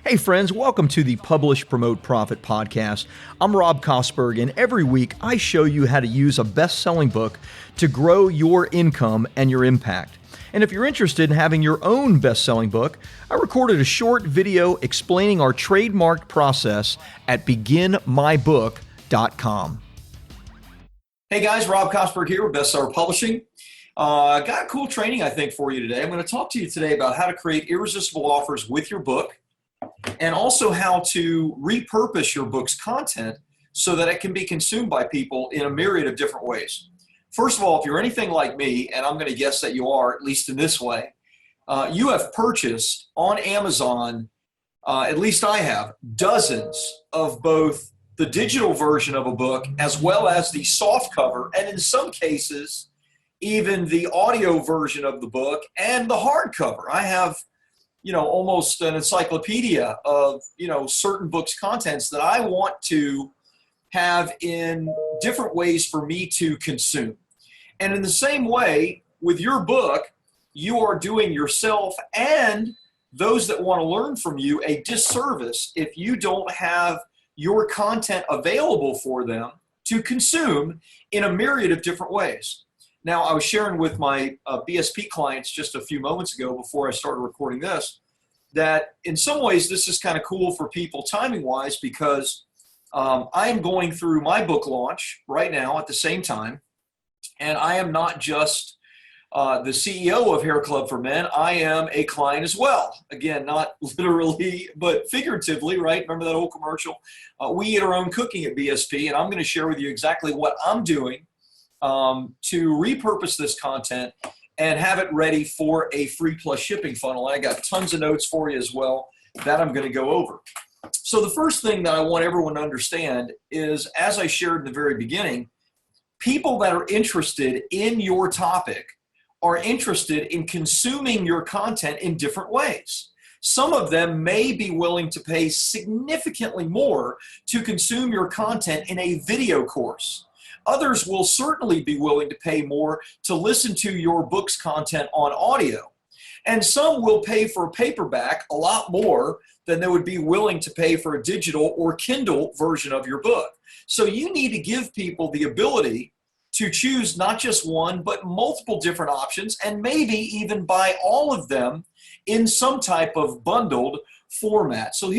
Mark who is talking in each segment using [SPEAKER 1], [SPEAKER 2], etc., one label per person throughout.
[SPEAKER 1] Hey friends, welcome to the Publish, Promote, Profit podcast. I'm Rob Kosberg, and every week I show you how to use a best-selling book to grow your income and your impact. And if you're interested in having your own best-selling book, I recorded a short video explaining our trademark process at beginmybook.com.
[SPEAKER 2] Hey guys, Rob Kosberg here with Bestseller Publishing. Got a cool training I think for you today. I'm going to talk to you today about how to create irresistible offers with your book, and also how to repurpose your book's content so that it can be consumed by people in a myriad of different ways. First of all, if you're anything like me, and I'm going to guess that you are, at least in this way, you have purchased on Amazon, at least I have, dozens of both the digital version of a book as well as the soft cover, and in some cases, even the audio version of the book and the hardcover. I have almost an encyclopedia of, certain books' contents that I want to have in different ways for me to consume. And in the same way, with your book, you are doing yourself and those that want to learn from you a disservice if you don't have your content available for them to consume in a myriad of different ways. Now, I was sharing with my BSP clients just a few moments ago before I started recording this, that in some ways this is kind of cool for people timing-wise, because I am going through my book launch right now at the same time, and I am not just the CEO of Hair Club for Men, I am a client as well. Again, not literally, but figuratively, right? Remember that old commercial? We eat our own cooking at BSP, and I'm going to share with you exactly what I'm doing to repurpose this content and have it ready for a free plus shipping funnel. And I got tons of notes for you as well that I'm going to go over. So the first thing that I want everyone to understand is, as I shared in the very beginning, people that are interested in your topic are interested in consuming your content in different ways. Some of them may be willing to pay significantly more to consume your content in a video course. Others will certainly be willing to pay more to listen to your book's content on audio. And some will pay for a paperback a lot more than they would be willing to pay for a digital or Kindle version of your book. So you need to give people the ability to choose not just one, but multiple different options, and maybe even buy all of them in some type of bundled format. So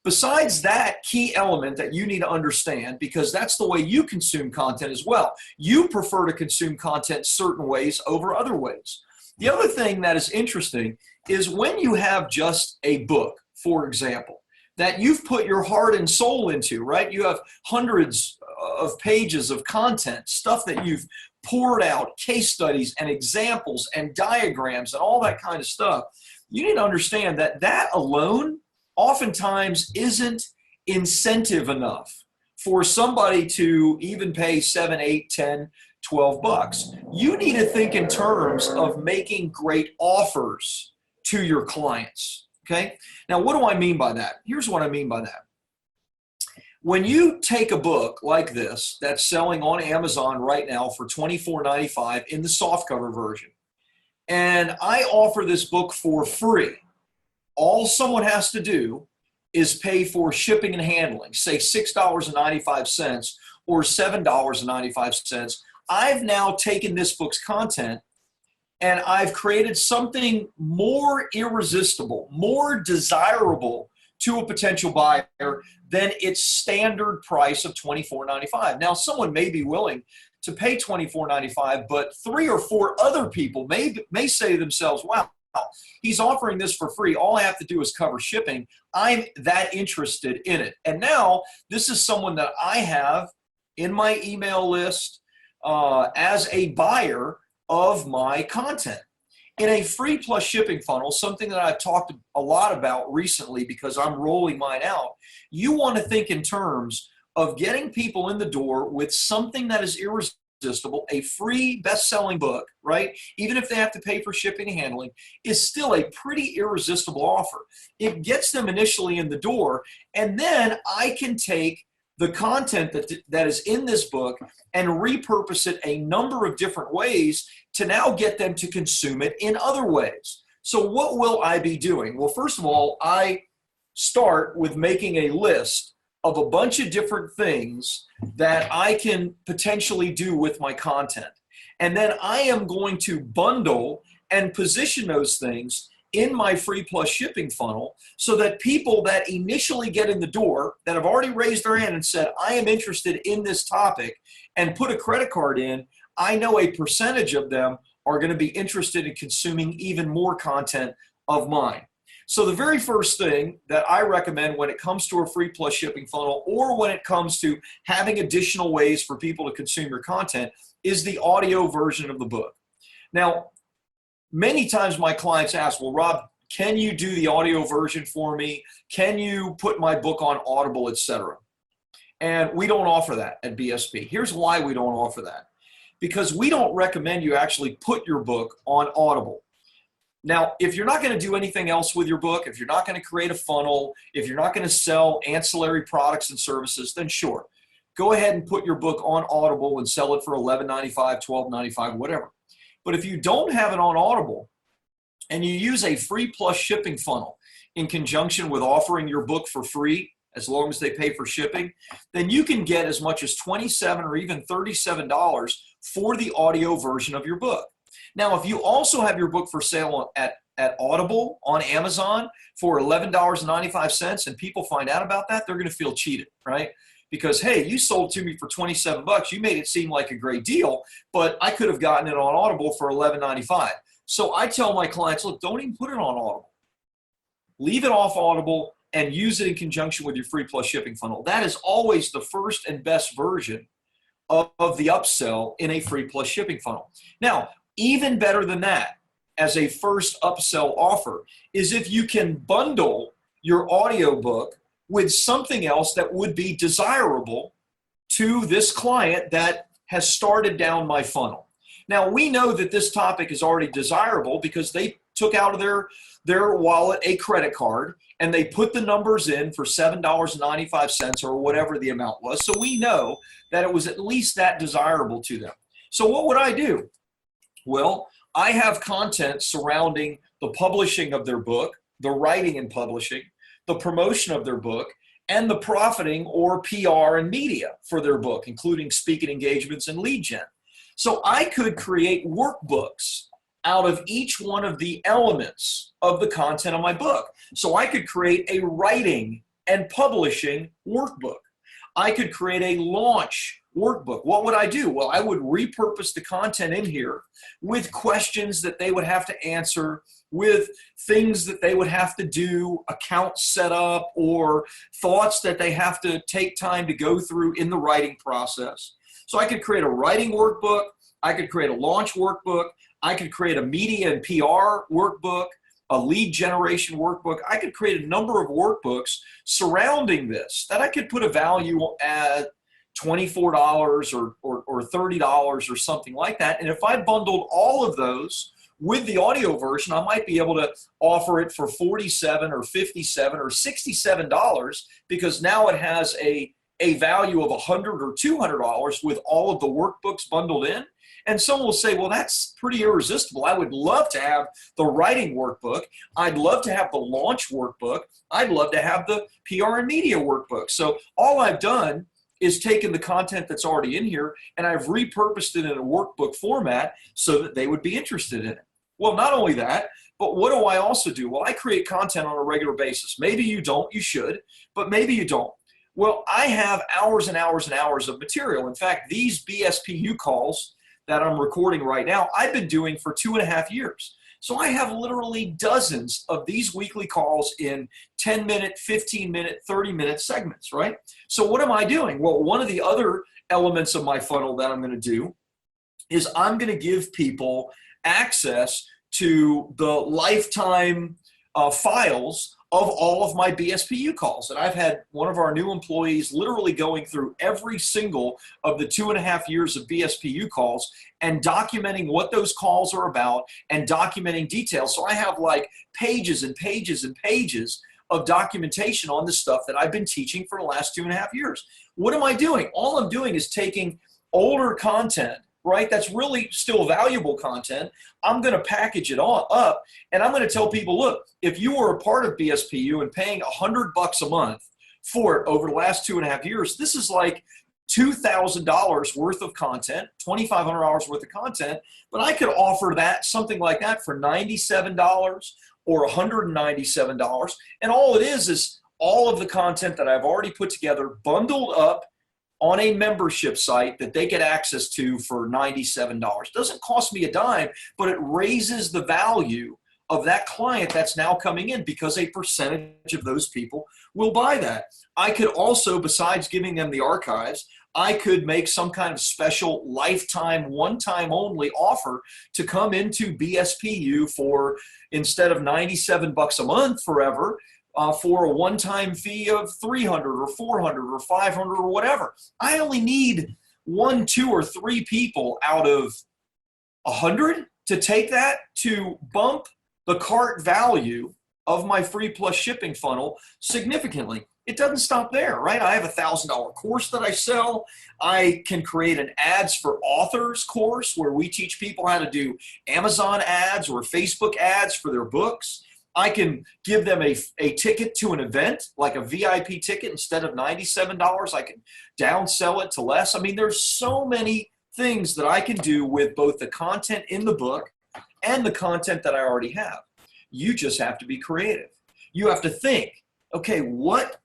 [SPEAKER 2] besides that key element that you need to understand, because that's the way you consume content as well. You prefer to consume content certain ways over other ways. The other thing that is interesting is when you have just a book, for example, that you've put your heart and soul into, right? You have hundreds of pages of content, stuff that you've poured out, case studies and examples and diagrams and all that kind of stuff. You need to understand that that alone oftentimes isn't incentive enough for somebody to even pay 7, 8, 10, 12 bucks. You need to think in terms of making great offers to your clients, okay? Now, what do I mean by that? Here's what I mean by that. When you take a book like this that's selling on Amazon right now for $24.95 in the softcover version, and I offer this book for free, all someone has to do is pay for shipping and handling, say $6.95 or $7.95. I've now taken this book's content and I've created something more irresistible, more desirable to a potential buyer than its standard price of $24.95. Now, someone may be willing to pay $24.95, but 3 or 4 other people may say to themselves, wow, he's offering this for free. All I have to do is cover shipping. I'm that interested in it. And now this is someone that I have in my email list as a buyer of my content. In a free plus shipping funnel, something that I've talked a lot about recently because I'm rolling mine out, you want to think in terms of getting people in the door with something that is irresistible. A free best-selling book, right? Even if they have to pay for shipping and handling, is still a pretty irresistible offer. It gets them initially in the door, and then I can take the content that is in this book and repurpose it a number of different ways to now get them to consume it in other ways. So what will I be doing? Well, first of all, I start with making a list of a bunch of different things that I can potentially do with my content. And then I am going to bundle and position those things in my free plus shipping funnel so that people that initially get in the door that have already raised their hand and said, I am interested in this topic and put a credit card in, I know a percentage of them are going to be interested in consuming even more content of mine. So the very first thing that I recommend when it comes to a free plus shipping funnel, or when it comes to having additional ways for people to consume your content, is the audio version of the book. Now, many times my clients ask, well, Rob, can you do the audio version for me? Can you put my book on Audible, etc.? And we don't offer that at BSP. Here's why we don't offer that. Because we don't recommend you actually put your book on Audible. Now, if you're not going to do anything else with your book, if you're not going to create a funnel, if you're not going to sell ancillary products and services, then sure, go ahead and put your book on Audible and sell it for $11.95, $12.95, whatever. But if you don't have it on Audible and you use a free plus shipping funnel in conjunction with offering your book for free, as long as they pay for shipping, then you can get as much as $27 or even $37 for the audio version of your book. Now, if you also have your book for sale at Audible on Amazon for $11.95 and people find out about that, they're going to feel cheated, right? Because, hey, you sold to me for $27. You made it seem like a great deal, but I could have gotten it on Audible for $11.95. So I tell my clients, look, don't even put it on Audible. Leave it off Audible and use it in conjunction with your free plus shipping funnel. That is always the first and best version of the upsell in a free plus shipping funnel. Now, even better than that, as a first upsell offer, is if you can bundle your audiobook with something else that would be desirable to this client that has started down my funnel. Now, we know that this topic is already desirable because they took out of their wallet a credit card and they put the numbers in for $7.95 or whatever the amount was. So we know that it was at least that desirable to them. So what would I do? Well, I have content surrounding the publishing of their book, the writing and publishing, the promotion of their book, and the profiting or PR and media for their book, including speaking engagements and lead gen. So I could create workbooks out of each one of the elements of the content of my book. So I could create a writing and publishing workbook. I could create a launch workbook. What would I do? Well, I would repurpose the content in here with questions that they would have to answer, with things that they would have to do, account setup, or thoughts that they have to take time to go through in the writing process. So I could create a writing workbook. I could create a launch workbook. I could create a media and PR workbook, a lead generation workbook. I could create a number of workbooks surrounding this that I could put a value at $24 or $30 or something like that. And if I bundled all of those with the audio version, I might be able to offer it for $47 or $57 or $67 because now it has a value of $100 or $200 with all of the workbooks bundled in. And someone will say, well, that's pretty irresistible. I would love to have the writing workbook. I'd love to have the launch workbook. I'd love to have the PR and media workbook. So all I've done is taken the content that's already in here and I've repurposed it in a workbook format so that they would be interested in it. Well, not only that, but what do I also do? Well, I create content on a regular basis. Maybe you don't, you should, but maybe you don't. Well, I have hours and hours and hours of material. In fact, these BSPU calls that I'm recording right now, I've been doing for 2.5 years. So I have literally dozens of these weekly calls in 10-minute, 15-minute, 30-minute segments, right? So what am I doing? Well, one of the other elements of my funnel that I'm going to do is I'm going to give people access to the lifetime files of all of my BSPU calls. And I've had one of our new employees literally going through every single of the 2.5 years of BSPU calls and documenting what those calls are about and documenting details. So I have like pages and pages and pages of documentation on the stuff that I've been teaching for the last 2.5 years. What am I doing? All I'm doing is taking older content right? That's really still valuable content. I'm going to package it all up, and I'm going to tell people, look, if you were a part of BSPU and paying $100 a month for it over the last 2.5 years, this is like $2,000 worth of content, $2,500 worth of content, but I could offer that, something like that, for $97 or $197. And all it is all of the content that I've already put together, bundled up on a membership site that they get access to for $97. Doesn't cost me a dime, but it raises the value of that client that's now coming in, because a percentage of those people will buy that. I could also, besides giving them the archives, I could make some kind of special lifetime, one-time only offer to come into BSPU for, instead of $97 a month forever, for a one-time fee of $300 or $400 or $500 or whatever. I only need 1, 2, or 3 people out of 100 to take that to bump the cart value of my free plus shipping funnel significantly. It doesn't stop there, right? I have a $1,000 course that I sell. I can create an ads for authors course where we teach people how to do Amazon ads or Facebook ads for their books. I can give them a ticket to an event, like a VIP ticket. Instead of $97, I can downsell it to less. I mean, there's so many things that I can do with both the content in the book and the content that I already have. You just have to be creative. You have to think, okay,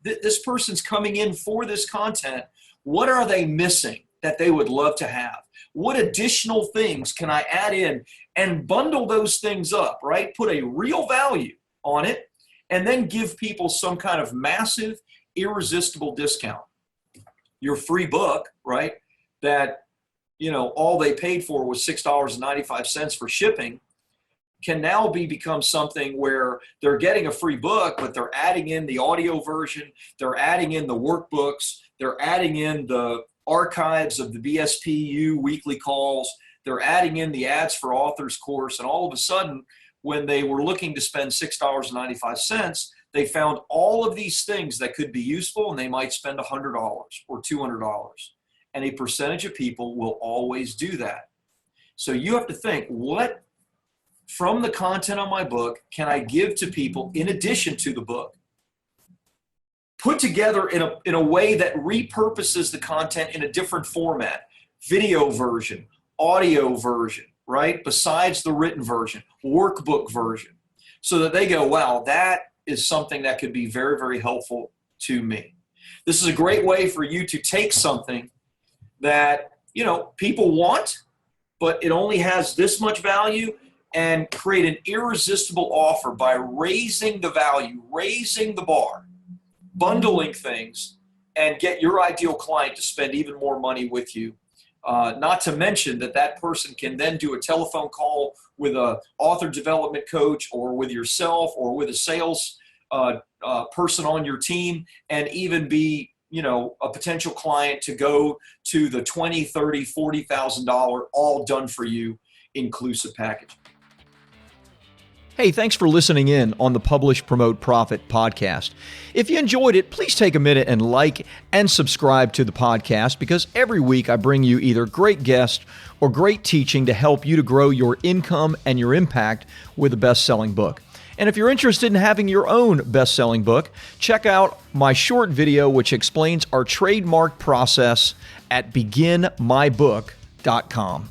[SPEAKER 2] this person's coming in for this content, what are they missing that they would love to have? What additional things can I add in and bundle those things up, right? Put a real value on it, and then give people some kind of massive, irresistible discount. Your free book, right, that, all they paid for was $6.95 for shipping, can now become something where they're getting a free book, but they're adding in the audio version, they're adding in the workbooks, they're adding in the archives of the BSPU weekly calls, they're adding in the ads for authors course, and all of a sudden, when they were looking to spend $6.95, they found all of these things that could be useful, and they might spend $100 or $200. And a percentage of people will always do that. So you have to think, what from the content on my book can I give to people in addition to the book? Put together in a way that repurposes the content in a different format, video version, audio version, right? Besides the written version, workbook version, so that they go, wow, that is something that could be very, very helpful to me. This is a great way for you to take something that, people want, but it only has this much value, and create an irresistible offer by raising the value, raising the bar, bundling things, and get your ideal client to spend even more money with you. Not to mention that person can then do a telephone call with an author development coach, or with yourself, or with a sales person on your team, and even be, a potential client to go to the $20,000, $30,000, $40,000 all done for you inclusive package.
[SPEAKER 1] Hey, thanks for listening in on the Publish, Promote, Profit podcast. If you enjoyed it, please take a minute and like and subscribe to the podcast, because every week I bring you either great guests or great teaching to help you to grow your income and your impact with a best-selling book. And if you're interested in having your own best-selling book, check out my short video which explains our trademark process at beginmybook.com.